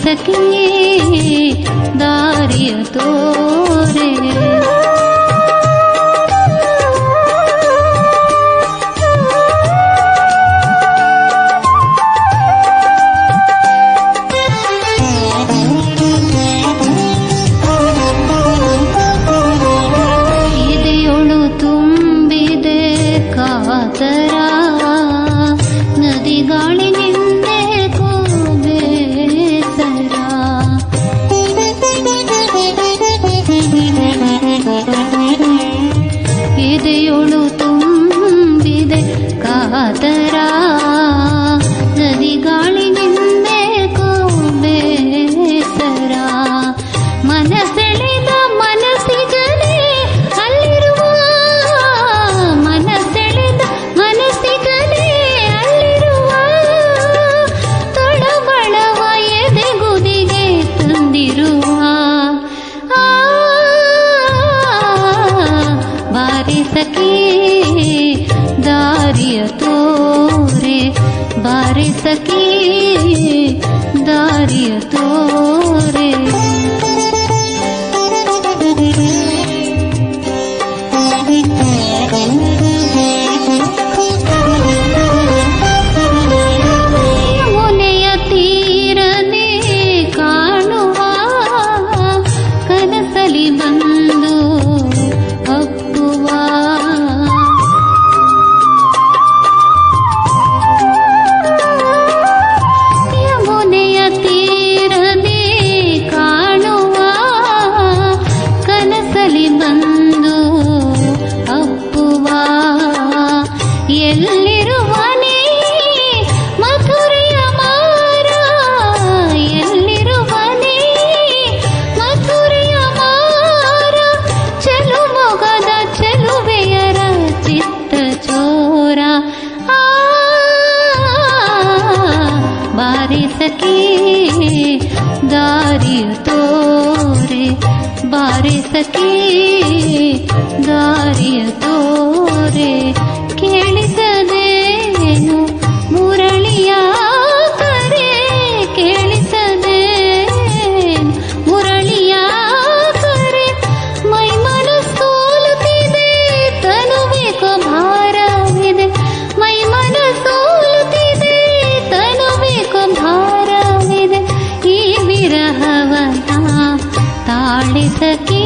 ಸಖಿ ದಾರಿಯ ತೋರೆ ಎದೆಯೊಳು ತುಂಬಿದೆ ಕಾತರ ನದಿ ಗಾಳಿ ಎದೆಯೊಳು ತುಂಬಿದೆ ಕಾತರ ನದಿ ಗಾಳಿ ನಿಂಬೇಕು ಬೇಸರ ಮನಸೆಳೆದ ಮನಸ್ಸಿಗಲೇ ಅಲ್ಲಿರುವ ಮನಸೆಳೆದ ಮನಸ್ಸಿಗಲೇ ಅಲ್ಲಿರುವ ತಳಬಳವ ಎದೆಗುದಿಗೆ ತಂದಿರುವ ಬಾರಿ ಸಖಿ ದಾರಿಯ ತೋರೆ ಬಾರಿ ಸಖಿ ದಾರಿಯ ತೋರೆ ಯಮುನೆಯ ತೀರನೆ ಕಾಣುವ ಕನಸಲಿ ಬಂದು ಯಮುನೆಯ ತೀರದೆ ಕಾಣುವ ಕನಸಲಿ ಬಂದು ಅಪ್ಪುವ ಎಲ್ಲಿರುವನೇ ಮಥುರೆಯ ಮಾರ ಎಲ್ಲಿರುವನೇ ಮಥುರೆಯ ಮಾರ ಚೆಲುಮೊಗದ ಚೆಲುವೆಯರ ಚಿತ್ತ ಚೋರ ಬಾರಿ ಸಖಿ ದಾರಿಯ ತೋರೆ ಬಾರಿ ಸಖಿ ದಾರಿಯ ತೋರೆ ಕೇಳಿಸದೇನು ಮುರಳಿಯ ಕರೆ ಕೇಳಿಸದೇನು ಮುರಳಿಯ ಕರೆ ಮೈ ಮನಸ್ಸೋಲುತ್ತಿದೆ ತನುವಿಗೆ ಭಾರವಿದೆ ಮೈ ಮನಸ್ಸೋಲುತ್ತಿದೆ ತನುವಿಗೆ ಭಾರವಿದೆ ಈ ವಿರಹವನ ತಾಳಿ ಸಖಿ